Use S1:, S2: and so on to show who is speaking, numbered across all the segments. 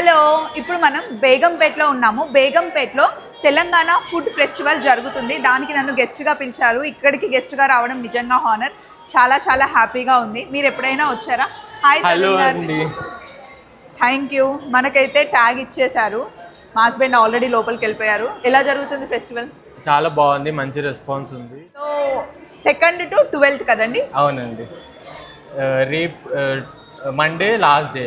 S1: Hello, ఇప్పుడు మనం బేగంపేటలో ఉన్నాము. బేగంపేటలో తెలంగాణ ఫుడ్ ఫెస్టివల్ జరుగుతుంది. దానికి నన్ను గెస్ట్గా పిలిచారు. ఇక్కడికి గెస్ట్గా రావడం నిజంగా హానర్. చాలా చాలా హ్యాపీగా ఉంది. మీరు ఎప్పుడైనా వచ్చారా? హాయ్.
S2: హలో అండి.
S1: Thank you. మనకైతే ట్యాగ్ ఇచ్చేశారు. మా హస్బెండ్ ఆల్రెడీ లోపలికి వెళ్ళిపోయారు. ఎలా జరుగుతుంది ఫెస్టివల్?
S2: చాలా బాగుంది, మంచి రెస్పాన్స్ ఉంది.
S1: సో 2nd to 12th కదండి?
S2: అవునండి. రేపు Monday last day.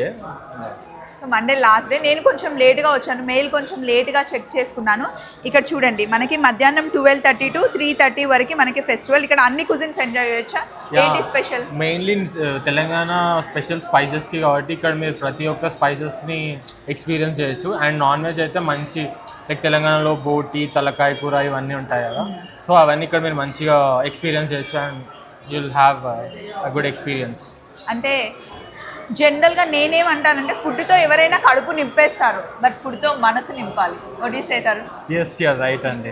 S1: So Monday last day. నేను కొంచెం లేట్గా వచ్చాను. మెయిల్ కొంచెం లేట్గా చెక్ చేసుకున్నాను. ఇక్కడ చూడండి, మనకి మధ్యాహ్నం 12:30 to 3:30 వరకు మనకి ఫెస్టివల్. ఇక్కడ అన్ని కుజిన్స్ ఎంజాయ్ చేయొచ్చా? ఏంటి స్పెషల్?
S2: మెయిన్లీ తెలంగాణ స్పెషల్ స్పైసెస్కి కాబట్టి ఇక్కడ మీరు ప్రతి ఒక్క స్పైసెస్ని ఎక్స్పీరియన్స్ చేయొచ్చు. అండ్ నాన్ వెజ్ అయితే మంచి లైక్ తెలంగాణలో బోటి, తలకాయ కూర ఇవన్నీ ఉంటాయి కదా. సో అవన్నీ ఇక్కడ మీరు మంచిగా ఎక్స్పీరియన్స్ చేయొచ్చు and you will have a good experience.
S1: అంటే జనరల్గా నేనేమంటానంటే ఫుడ్తో ఎవరైనా కడుపు నింపేస్తారు, బట్ ఫుడ్తో మనసు నింపాలి. వడ్డీసేతారు.
S2: ఎస్ యూర్ రైట్ అండి.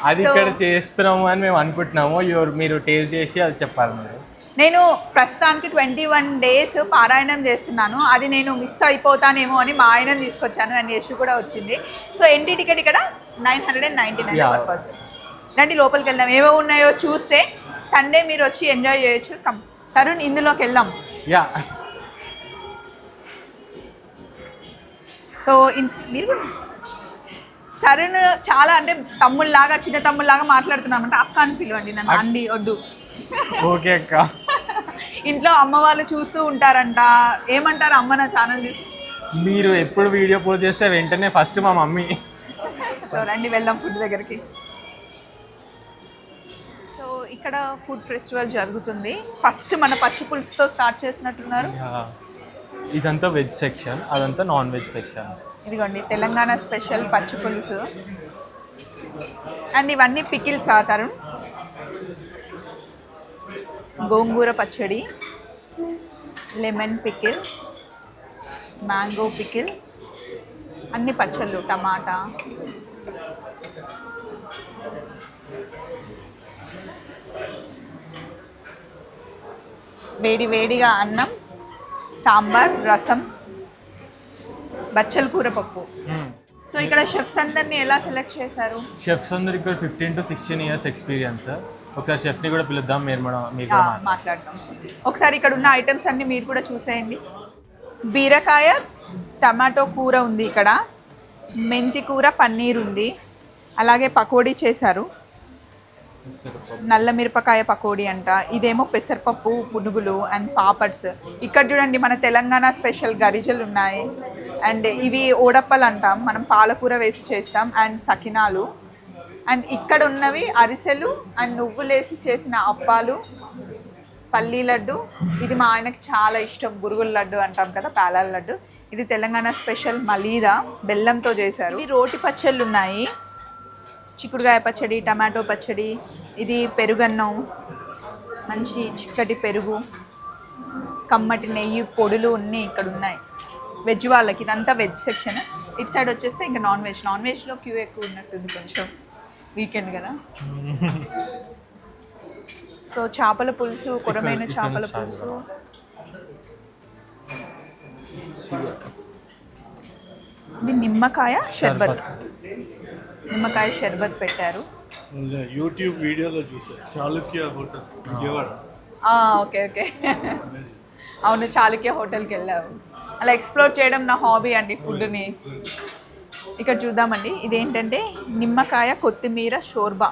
S2: అది ఇక్కడ చేస్తున్నాము అని మేము అనుకుంటున్నాము. మీరు టేస్ట్ చేసి అది చెప్పాలి. మీరు
S1: నేను ప్రస్తుతానికి 21 days పారాయణం చేస్తున్నాను. అది నేను మిస్ అయిపోతానేమో అని మా ఆయనని తీసుకొచ్చాను. అండ్ యశు కూడా వచ్చింది. సో ఎంట్రీ టికెట్ ఇక్కడ 999 per person. రండి లోపలికి వెళ్దాం. ఏమో ఉన్నాయో చూస్తే సండే మీరు వచ్చి ఎంజాయ్ చేయొచ్చు. తరుణ్, ఇందులోకి వెళ్దాం.
S2: యా.
S1: సో మీరు కూడా తరుణ్ చాలా అంటే తమ్ముళ్ళలాగా, చిన్న తమ్ముళ్ళలాగా మాట్లాడుతున్నాను. అంటే అక్క అని పిలవండి నన్ను. అండి వద్దు.
S2: ఓకే అక్క.
S1: ఇంట్లో అమ్మ వాళ్ళు చూస్తూ ఉంటారంట. ఏమంటారు అమ్మ నా ఛానల్ చూసి?
S2: మీరు ఎప్పుడు వీడియో పోస్ట్ చేస్తే వెంటనే ఫస్ట్ మా మమ్మీ.
S1: సో రండి వెళ్దాం ఫుడ్ దగ్గరికి. సో ఇక్కడ ఫుడ్ ఫెస్టివల్ జరుగుతుంది. ఫస్ట్ మన పచ్చి పులుసుతో స్టార్ట్ చేసినట్టున్నారు.
S2: ఇదంతా వెజ్ సెక్షన్, అదంతా నాన్ వెజ్ సెక్షన్.
S1: ఇదిగోండి తెలంగాణ స్పెషల్ పచ్చి పులుసు. అండ్ ఇవన్నీ పికిల్స్ ఆతారు. గోంగూర పచ్చడి, లెమన్ పికిల్, మ్యాంగో పికిల్, అన్ని పచ్చళ్ళు, టమాటా. వేడి వేడిగా అన్నం, సాంబార్, రసం, బచ్చల కూర పప్పు. సో ఇక్కడ షెఫ్స్ అందరినీ ఎలా సెలెక్ట్ చేశారు?
S2: షెఫ్స్ అందరు ఇక్కడ 15 to 16 years ఎక్స్పీరియన్స్. ఒకసారి షెఫ్ని కూడా పిలుద్దాం. మీరు
S1: మాట్లాడతాం. ఒకసారి ఇక్కడ ఉన్న ఐటమ్స్ అన్ని మీరు కూడా చూసేయండి. బీరకాయ టమాటో కూర ఉంది, ఇక్కడ మెంతి కూర, పన్నీర్ ఉంది, అలాగే పకోడీ చేశారు. నల్ల మిరపకాయ పకోడీ అంట. ఇదేమో పెసరపప్పు, పునుగులు అండ్ పాపడ్స్. ఇక్కడ చూడండి మన తెలంగాణ స్పెషల్ గరిజలు ఉన్నాయి. అండ్ ఇవి ఓడప్పలు అంటాం, మనం పాలకూర వేసి చేస్తాం. And sakinalu. అండ్ ఇక్కడ ఉన్నవి అరిసెలు అండ్ నువ్వులేసి చేసిన అప్పాలు, పల్లీ లడ్డు. ఇది మా ఆయనకి చాలా ఇష్టం, గురుగుల లడ్డు అంటాం కదా, పేలాల లడ్డు. ఇది తెలంగాణ స్పెషల్ మలీదా, బెల్లంతో చేశారు. ఈ రోటి పచ్చళ్ళు ఉన్నాయి, చిక్కుడుకాయ పచ్చడి, టమాటో పచ్చడి. ఇది పెరుగన్నం, మంచి చిక్కటి పెరుగు, కమ్మటి నెయ్యి, పొడులు అన్నీ ఇక్కడ ఉన్నాయి వెజ్ వాళ్ళకి. ఇదంతా వెజ్ సెక్షన్. ఇటు సైడ్ వచ్చేస్తే ఇంకా నాన్ వెజ్. నాన్ వెజ్లో క్యూ ఎక్కువ ఉన్నట్టుంది, కొంచెం వీకెండ్ కదా. సో చేపల పులుసు, కొరమైన చేపల పులుసు. ఇది నిమ్మకాయ షర్బత్. నిమ్మకాయ షర్బత్ పెట్టారు.
S3: యూట్యూబ్ వీడియోలో చూసారు, Chalukya hotel Vijayawada.
S1: Okay okay. అవును, చాళుక్య హోటల్కి వెళ్ళావు. అలా ఎక్స్ప్లోర్ చేయడం నా హాబీ అండి, ఫుడ్ని. ఇక్కడ చూద్దామండి, ఇదేంటంటే నిమ్మకాయ కొత్తిమీర షోర్బా.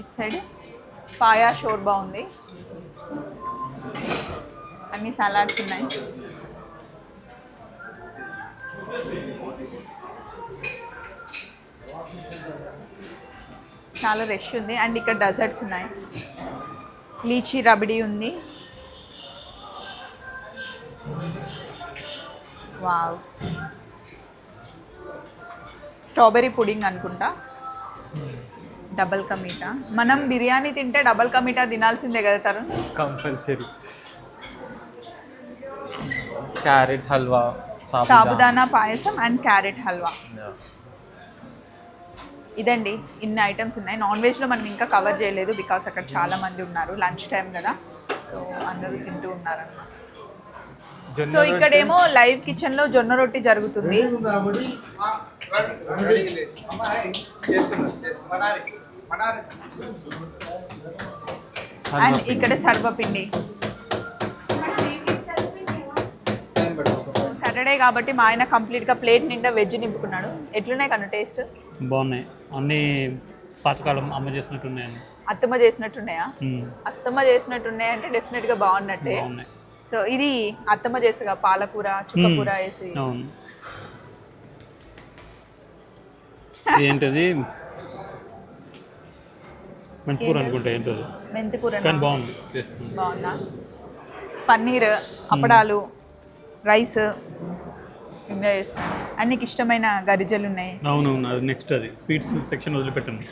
S1: ఇటు సైడ్ పాయా షోర్బా ఉంది. అన్ని సలాడ్స్ ఉన్నాయి. చాలా రష్ ఉంది. అండ్ ఇక్కడ డెజర్ట్స్ ఉన్నాయి. లీచీ రబడి ఉంది. వావ్, స్ట్రాబెర్రీ పుడింగ్ అనుకుంటా. డబల్ కమీటా. మనం బిర్యానీ తింటే డబల్ కమీటా తినాల్సిందే కదా Tarun?
S2: Compulsory. Carrot halwa,
S1: sabudana payasam and carrot halwa. ఇదండి, ఇన్ని ఐటమ్స్ ఉన్నాయి. నాన్ వెజ్లో మనం ఇంకా కవర్ చేయలేదు, బికాస్ అక్కడ చాలా మంది ఉన్నారు, లంచ్ టైం కదా. సో అందరూ తింటూ ఉన్నారన్నమాట. సో ఇక్కడేమో లైవ్ కిచెన్ లో జొన్న రొట్టి జరుగుతుంది. అండ్ ఇక్కడ సర్వపిండి. సాటర్డే కాబట్టి మా ఆయన కంప్లీట్ గా ప్లేట్ నిండా వెజ్ నింపుకున్నాడు. ఎట్లున్నాయి కన్నా టేస్ట్?
S4: బాగున్నాయి, అన్ని పాతకాలం అమ్మ చేసినట్టున్నాయి.
S1: అత్తమ్మ చేసినట్టున్నాయా? అత్తమ్మ చేసినట్టున్నాయి అంటే డెఫినెట్ గా బాగున్నట్టే. సో ఇది అత్తమ్మ చేసేగా పాలకూర చుక్కకూర వేసి.
S4: అవును. ఏంటది మెంతికూర అనుకుంటా. ఏంటది?
S1: మెంతికూర.
S4: కానీ బాగుంది.
S1: బాగుందా? పన్నీర్, అప్పడాలు, రైస్ ఎంజాయ్ చేస్తాను. అండ్ నీకు ఇష్టమైన గరిజలు ఉన్నాయి.
S4: అవునవును, అది నెక్స్ట్. అది స్వీట్స్ సెక్షన్ వదిలిపెట్టండి.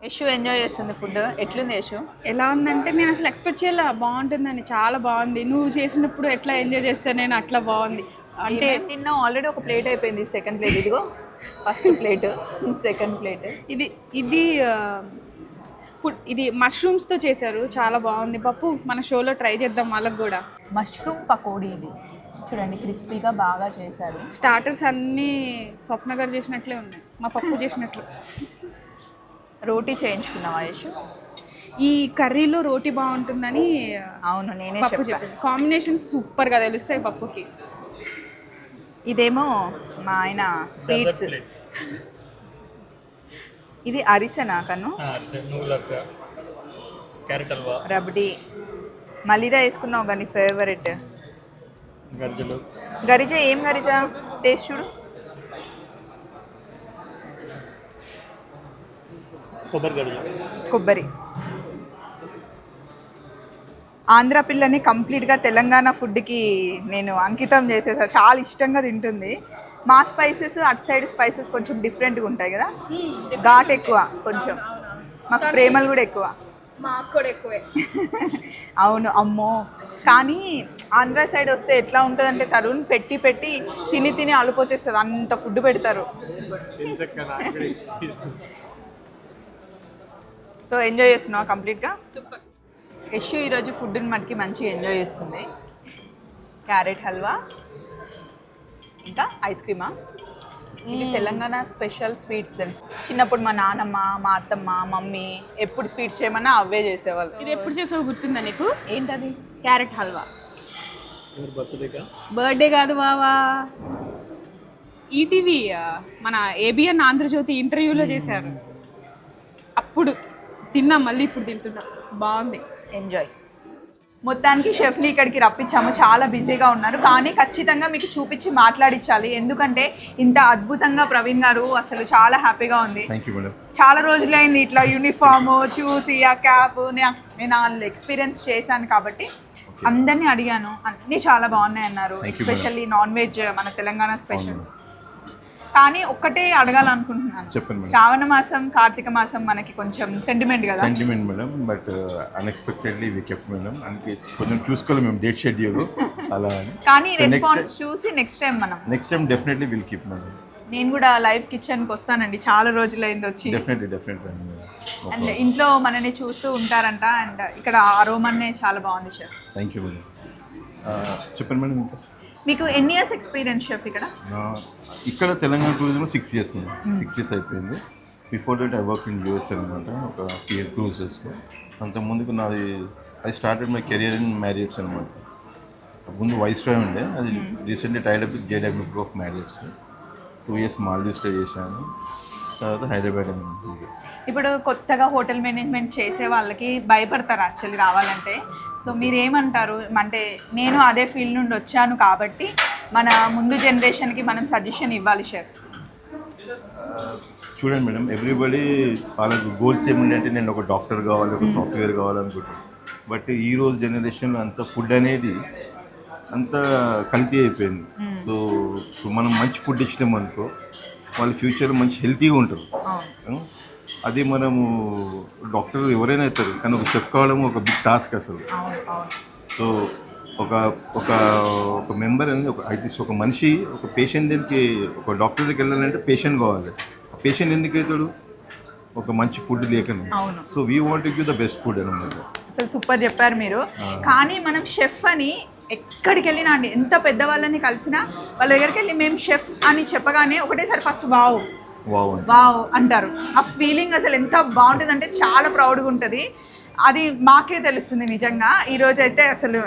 S1: యశు ఎంజాయ్ చేస్తుంది ఫుడ్. ఎట్లుంది యశు?
S5: ఎలా ఉందంటే నేను అసలు ఎక్స్పెక్ట్ చేయలే బాగుంటుందని. చాలా బాగుంది. నువ్వు చేసినప్పుడు ఎట్లా ఎంజాయ్ చేస్తాను నేను, అట్లా బాగుంది. అంటే
S1: నిన్న ఆల్రెడీ ఒక ప్లేట్ అయిపోయింది. సెకండ్ ప్లేట్ ఇదిగో. First plate, second plate.
S5: ఇది ఇది ఇది మష్రూమ్స్తో చేశారు, చాలా బాగుంది. పప్పు మన షోలో ట్రై చేద్దాం వాళ్ళకి కూడా.
S1: మష్రూమ్ పకోడీ ఇది చూడండి, క్రిస్పీగా బాగా చేశారు.
S5: స్టార్టర్స్ అన్నీ స్వప్న గారు చేసినట్లే ఉన్నాయి, మా పప్పు చేసినట్లు.
S1: రోటీ చేయించుకున్నావా యశు?
S5: ఈ కర్రీలో రోటీ బాగుంటుందని
S1: అవును, నేనే
S5: పప్పు చెప్పాను. కాంబినేషన్ సూపర్గా తెలుస్తాయి పప్పుకి.
S1: ఇదేమో మా ఆయన స్వీట్స్. ఇది అరిసెనా కన్ను?
S4: క్యారెట్ హల్వా,
S1: రబడీ, మలిదా వేసుకున్నావు కానీ ఫేవరెట్
S4: గర్జలు.
S1: గరిజ ఏం గరిజ? టేస్ట్ చూడు.
S4: కొబ్బరి గర్జలు.
S1: కొబ్బరి. ఆంధ్ర పిల్లని కంప్లీట్గా తెలంగాణ ఫుడ్కి నేను అంకితం చేసేసా. చాలా ఇష్టంగా తింటుంది. మా స్పైసెస్ అటు సైడ్ స్పైసెస్ కొంచెం డిఫరెంట్గా ఉంటాయి కదా, ఘాట్ ఎక్కువ కొంచెం. మాకు ప్రేమలు కూడా ఎక్కువ.
S5: మాకు కూడా ఎక్కువే.
S1: అవును అమ్మో. కానీ ఆంధ్ర సైడ్ వస్తే ఎట్లా ఉంటుందంటే తరుణ్ పెట్టి పెట్టి తిని తిని అలుపొచ్చేస్తుంది, అంత ఫుడ్ పెడతారు. సో ఎంజాయ్ చేస్తున్నావా కంప్లీట్గా?
S5: సూపర్.
S1: యశు ఈరోజు ఫుడ్ని మటుకి మంచిగా ఎంజాయ్ చేస్తుంది. క్యారెట్ హల్వా ఇంకా ఐస్ క్రీమా. ఇది తెలంగాణ స్పెషల్ స్వీట్స్ తెలుసు. చిన్నప్పుడు మా నాన్నమ్మ, మా అత్తమ్మ, మమ్మీ ఎప్పుడు స్వీట్స్ చేయమన్నా అవే చేసేవాళ్ళు.
S5: ఇది ఎప్పుడు చేసావు గుర్తుందా నీకు?
S1: ఏంటది?
S5: క్యారెట్ హల్వా. బర్త్డే కాదు బావా, ఈటీవీ మన ఏబిఎన్ ఆంధ్రజ్యోతి ఇంటర్వ్యూలో చేశారు. అప్పుడు తిన్నాం, మళ్ళీ ఇప్పుడు తింటున్నాం. బాగుంది.
S1: ఎంజాయ్. మొత్తానికి షెఫ్ని ఇక్కడికి రప్పించాము. చాలా బిజీగా ఉన్నారు కానీ ఖచ్చితంగా మీకు చూపించి మాట్లాడించాలి. ఎందుకంటే ఇంత అద్భుతంగా ప్రవీణ్ గారు అసలు చాలా హ్యాపీగా ఉంది. చాలా రోజులైంది ఇట్లా యూనిఫామ్ చూసి ఆ క్యాప్. నేను వాళ్ళు ఎక్స్పీరియన్స్ చేశాను కాబట్టి అందరినీ అడిగాను, అన్నీ చాలా బాగున్నాయి అన్నారు. ఎస్పెషల్లీ నాన్ వెజ్ మన తెలంగాణ స్పెషల్. కానీ ఒక్కటే అడగాలనుకుంటున్నాను,
S6: చెప్పండి.
S1: శ్రావణ మాసం కార్తీక మాసం మనకి కొంచెం సెంటిమెంట్ కదా.
S6: Sentiment madam, but unexpectedly we kept madam. అందుకే కొంచెం చూసుకోవాలి మేము డేట్ షెడ్యూల్ అలా.
S1: కానీ రెస్పాన్స్ చూసి next time
S6: definitely will keep madam.
S1: నేను కూడా లైవ్ కిచెన్కి వస్తానండి, చాలా రోజులైంది వచ్చి.
S6: డెఫినెట్లీ
S1: అండ్ ఇంట్లో మనని చూస్తూ ఉంటారంట. అండ్ ఇక్కడ అరోమన్నే చాలా బాగుంది షెఫ్.
S6: Thank you madam. చెప్పండి మేడం. ఇంకా
S1: మీకు ఎన్ని ఇయర్స్ ఎక్స్పీరియన్స్ షెఫ్ ఇక్కడ?
S6: ఇక్కడ తెలంగాణ టూరిజంలో 6 years మేడం. 6 years అయిపోయింది. Before that I work in US అనమాట, ఒక క్రూజెస్లో. అంతకుముందుకు నాది I started my career in Marriotts అనమాట. ముందు వైస్రాయ్ ఉండే, అది recently tied up with JW group of Marriotts. 2 years మాల్దీవ్స్లో చేశాను, తర్వాత హైదరాబాద్ అని.
S1: ఇప్పుడు కొత్తగా హోటల్ మేనేజ్మెంట్ చేసే వాళ్ళకి భయపడతారు యాక్చువల్లీ రావాలంటే. సో మీరు ఏమంటారు? అంటే నేను అదే ఫీల్డ్ నుండి వచ్చాను కాబట్టి మన ముందు జనరేషన్కి మనం సజెషన్ ఇవ్వాలి షెఫ్.
S6: చూడండి మేడం, ఎవ్రీబడి వాళ్ళకి గోల్స్ ఏముండే అంటే నేను ఒక డాక్టర్ కావాలి, ఒక సాఫ్ట్వేర్ కావాలనుకుంటాను. బట్ ఈ రోజు జనరేషన్లో అంత ఫుడ్ అనేది అంత కల్తీ అయిపోయింది. సో మనం మంచి ఫుడ్ ఇచ్చినాం అనుకో, వాళ్ళ ఫ్యూచర్ మంచి హెల్తీగా ఉంటారు. అది మనము డాక్టర్ ఎవరైనా అవుతారు, కానీ ఒక చెఫ్ కావడం ఒక బిగ్ టాస్క్ అసలు. సో ఒక ఒక ఒక మెంబర్ అనేది ఒక మనిషి ఒక పేషెంట్ దగ్గరికి, ఒక డాక్టర్ దగ్గరికి వెళ్ళాలంటే పేషెంట్ కావాలి. పేషెంట్ ఎందుకు అవుతాడు? ఒక మంచి ఫుడ్ లేకనే. So we want to give the best food అనమాట.
S1: అసలు సూపర్ చెప్పారు మీరు. కానీ మనం షెఫ్ అని ఎక్కడికి వెళ్ళినా అండి, ఎంత పెద్దవాళ్ళని కలిసినా వాళ్ళ దగ్గరికి వెళ్ళి మేము షెఫ్ అని చెప్పగానే ఒకటేసారి ఫస్ట్ వావ్ వావ్ అంటారు. ఆ ఫీలింగ్ అసలు ఎంత బాగుంటుంది అంటే చాలా ప్రౌడ్గా ఉంటుంది. అది మాకే తెలుస్తుంది నిజంగా. ఈరోజు అయితే అసలు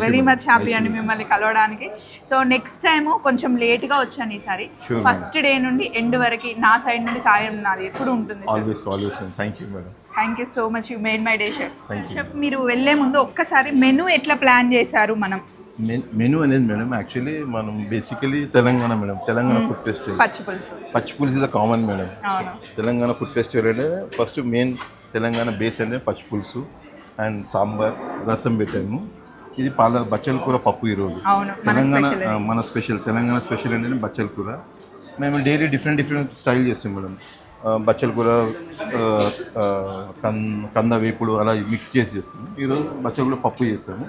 S1: వెరీ మచ్ హ్యాపీ అండి మిమ్మల్ని కలవడానికి. సో నెక్స్ట్ టైము కొంచెం లేట్గా వచ్చాను ఈసారి. ఫస్ట్ డే నుండి ఎండ్ వరకు నా సైడ్ నుండి సాయం నాది ఎప్పుడు ఉంటుంది. Thank you so much, you made my day chef. Chef మీరు వెళ్ళే ముందు ఒక్కసారి మెనూ ఎట్లా ప్లాన్ చేశారు? మనం
S6: మెనూ అనేది మేడం యాక్చువల్లీ మనం basically Telangana madam, Telangana food festival. పచ్చి పులుసు is the common madam. Telangana food festival అంటే ఫస్ట్ మెయిన్ తెలంగాణ బేస్ అంటే పచ్చి పులుసు అండ్ సాంబార్, రసం పెట్టాము. ఇది బచ్చల కూర పప్పు ఈరోజు తెలంగాణ మన స్పెషల్. తెలంగాణ స్పెషల్ అంటే బచ్చల కూర. మేము డైలీ డిఫరెంట్ స్టైల్ చేస్తాం మేడం. బచ్చల కూర, కంద వేపుడు అలా మిక్స్ చేసి చేస్తాము. ఈరోజు బచ్చల కూర పప్పు చేస్తాము.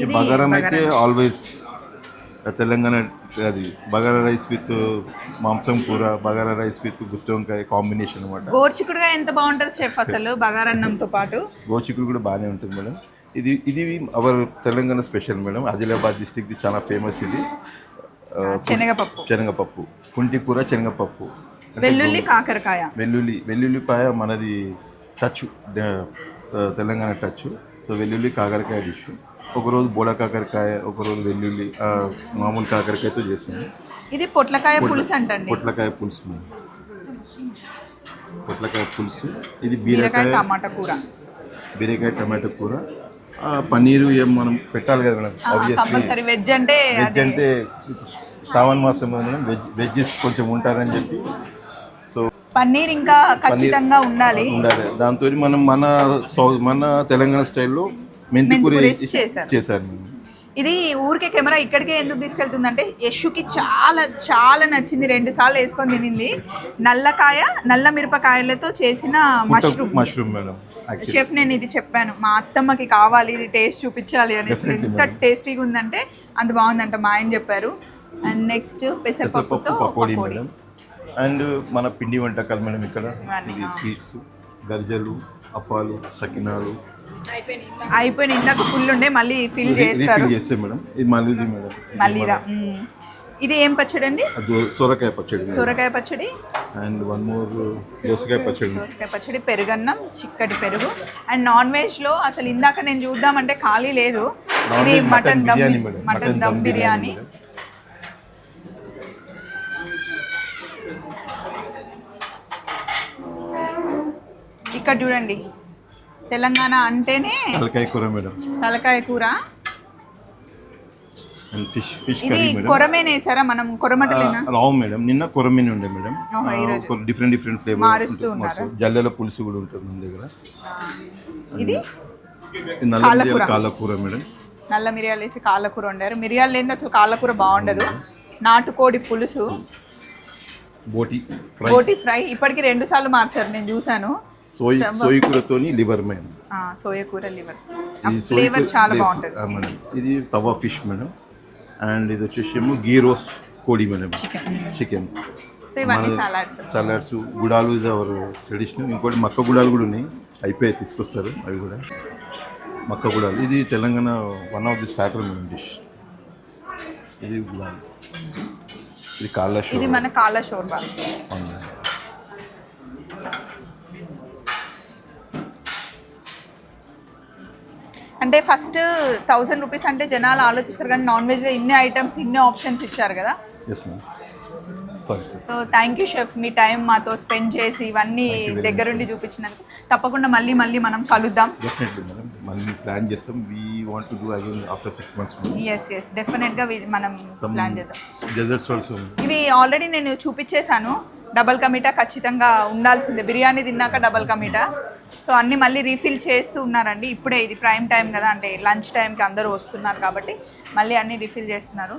S6: ఈ బగారం అయితే ఆల్వేస్ తెలంగాణ, అది బగారా రైస్ విత్ మాంసం కూర, బగారా రైస్ విత్ గుత్తి వంకాయ కాంబినేషన్ అనమాట.
S1: గోర్చిక్కుడుగా ఎంత బాగుంటుంది షెఫ్ అసలు బగారన్నంతో పాటు.
S6: గోర్చిక్కుడు కూడా బాగానే ఉంటుంది మేడం. ఇది our Telangana special madam. Adilabad district చాలా ఫేమస్ ఇది. శనగపప్పు, కుంటి కూర, శనగపప్పు,
S1: వెల్లుల్లి కాకరకాయ,
S6: వెల్లుల్లిపాయ మనది టచ్, తెలంగాణ టచ్. సో వెల్లుల్లి కాకరకాయ డిష్. ఒకరోజు బోడ కాకరకాయ, ఒకరోజు వెల్లుల్లి మామూలు కాకరకాయతో చేస్తాము.
S1: ఇది పొట్లకాయ పులుసు అంటండి.
S6: పొట్లకాయ పులుసు. ఇది బీరకాయ టమాటా కూర. పన్నీరు ఏం మనం పెట్టాలి కదా మేడం. ఆబ్వియస్లీ
S1: వెజ్ అంటే
S6: శ్రావణ మాసం మేడం, వెజ్జెస్ కొంచెం ఉంటారని చెప్పి సో
S1: పన్నీర్ ఇంకా ఖచ్చితంగా ఉండాలి.
S6: దాంతో మనం మన తెలంగాణ స్టైల్లో మెంతికూర చేశారు.
S1: ఇది ఊరికే కెమెరా ఇక్కడికే ఎందుకు తీసుకెళ్తుందంటే యశుకి చాలా చాలా నచ్చింది. 2 సార్లు వేసుకొని తినింది. నల్ల మిరపకాయలతో చేసిన
S6: మష్రూమ్ మేడం.
S1: షెఫ్ నేను ఇది చెప్పాను, మా అత్తమ్మకి కావాలి, ఇది టేస్ట్ చూపించాలి అని. ఎంత టేస్టీగా ఉందంటే అంత బాగుందంట మా ఆయన చెప్పారు. అండ్ నెక్స్ట్ పెసరపప్పుతో పకోడీ
S6: మేడం. అండ్ మన పిండి వంటకాలు మేడం. ఇక్కడ స్వీట్స్, గర్జలు, అప్పాలు, సకినాలు
S1: అయిపోయిన ఇందాక ఫుల్ ఉండే మళ్ళీ ఫిల్ చేస్తారు
S6: మేడం. ఇది
S1: మళ్ళీదా. ఇది ఏం పచ్చడి అండి?
S6: సొరకాయ పచ్చడి. అండ్ వన్ మోర్ దోసకాయ
S1: పచ్చడి, పెరుగన్నం, చిక్కటి పెరుగు. అండ్ నాన్ వెజ్ లో అసలు ఇందాక నేను చూద్దామంటే ఖాళీ లేదు. ఇది మటన్ దమ్ బిర్యానీ. ఇక్కడ చూడండి, తెలంగాణ అంటేనే తలకాయ కూర. ఇది కొరమేనే వేసారా? మనం కొరమటలేనా?
S6: రావు మేడం. నిన్న కొరమేనే ఉండే మేడం. Different flavour. జల్లెల పులుసు కూడా ఉంటుంది మన దగ్గర.
S1: ఇది
S6: కాళ్ళకూర మేడం.
S1: నల్ల మిరియాలు వేసి కాళ్ళకూర వండారు. మిరియాలు లేని అసలు కాళ్ళకూర బాగుండదు. నాటుకోడి పులుసు, బోటి ఫ్రై. ఇప్పటికి 2 సార్లు మార్చారు, నేను చూసాను.
S6: సోయ కూరతోని లివర్ మేడం.
S1: సోయ కూర లివర్ ఫ్లేవర్ చాలా బాగుంటుంది
S6: మేడం. ఇది తవా ఫిష్ మేడం. అండ్ ఇది వచ్చేసి గీ రోస్ట్ కోడి మేడం, చికెన్.
S1: సో ఇవన్నీ
S6: సలాడ్స్, గుడాలు ఇది అవర్ ట్రెడిషనల్. ఇంకోటి మక్క గుడాలు కూడా ఉన్నాయి, అయిపోయి తీసుకొస్తారు అవి కూడా. మక్క గుడాలు ఇది Telangana one of the starter madam dish. ఇది గుడాలు. ఇది కాళ్ళ షోర్బా.
S1: ఇది మన కాళ్ళ షోర్బా. అంటే ఫస్ట్ 1000 రూపీస్ అంటే జనాలు ఆలోచిస్తారు, కానీ నాన్ వెజ్లో ఇన్ని ఐటమ్స్, ఇన్ని ఆప్షన్స్ ఇచ్చారు కదా. So thank you chef, me time మాతో స్పెండ్ చేసి ఇవన్నీ దగ్గరుండి చూపించినందుకు. తప్పకుండా మళ్ళీ మళ్ళీ కలుద్దాం. ఎస్ డెఫినెట్గా మనం ప్లాన్ చేద్దాం. ఇవి ఆల్రెడీ నేను చూపించేశాను. డబల్ కమీటా ఖచ్చితంగా ఉండాల్సిందే. బిర్యానీ తిన్నాక డబల్ కమీటా. సో అన్నీ మళ్ళీ రీఫిల్ చేస్తూ ఉన్నారండి. ఇప్పుడే ఇది ప్రైమ్ టైం కదా, అంటే లంచ్ టైంకి అందరూ వస్తున్నారు కాబట్టి మళ్ళీ అన్నీ రీఫిల్ చేస్తున్నారు.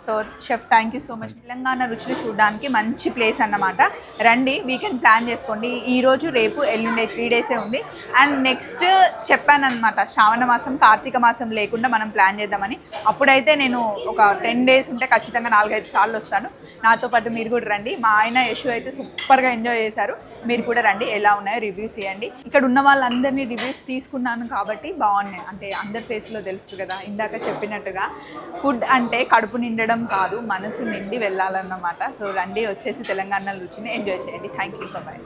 S1: So chef thank you so much. Telangana రుచిని చూడడానికి మంచి ప్లేస్ అన్నమాట. రండి, వీకెండ్ ప్లాన్ చేసుకోండి. ఈరోజు రేపు ఎల్లుండే 3 డేసే ఉంది. అండ్ నెక్స్ట్ చెప్పానమాట, శ్రావణ మాసం కార్తీక మాసం లేకుండా మనం ప్లాన్ చేద్దామని. అప్పుడైతే నేను ఒక 10 డేస్ ఉంటే ఖచ్చితంగా 4-5 సార్లు వస్తాను. నాతో పాటు మీరు కూడా రండి. మా ఆయన యశు అయితే సూపర్గా ఎంజాయ్ చేశారు. మీరు కూడా రండి, ఎలా ఉన్నాయో రివ్యూస్ ఇవ్వండి. ఇక్కడ ఉన్న వాళ్ళందరినీ రివ్యూస్ తీసుకున్నాను కాబట్టి బాగున్నాయి, అంటే అందరి ఫేస్లో తెలుస్తుంది కదా. ఇందాక చెప్పినట్టుగా ఫుడ్ అంటే కడుపు నిండడం కాదు, మనసు నిండి వెళ్ళాలన్నమాట. సో రండి, వచ్చేసి తెలంగాణ రుచిని ఎంజాయ్ చేయండి. Thank you, bye.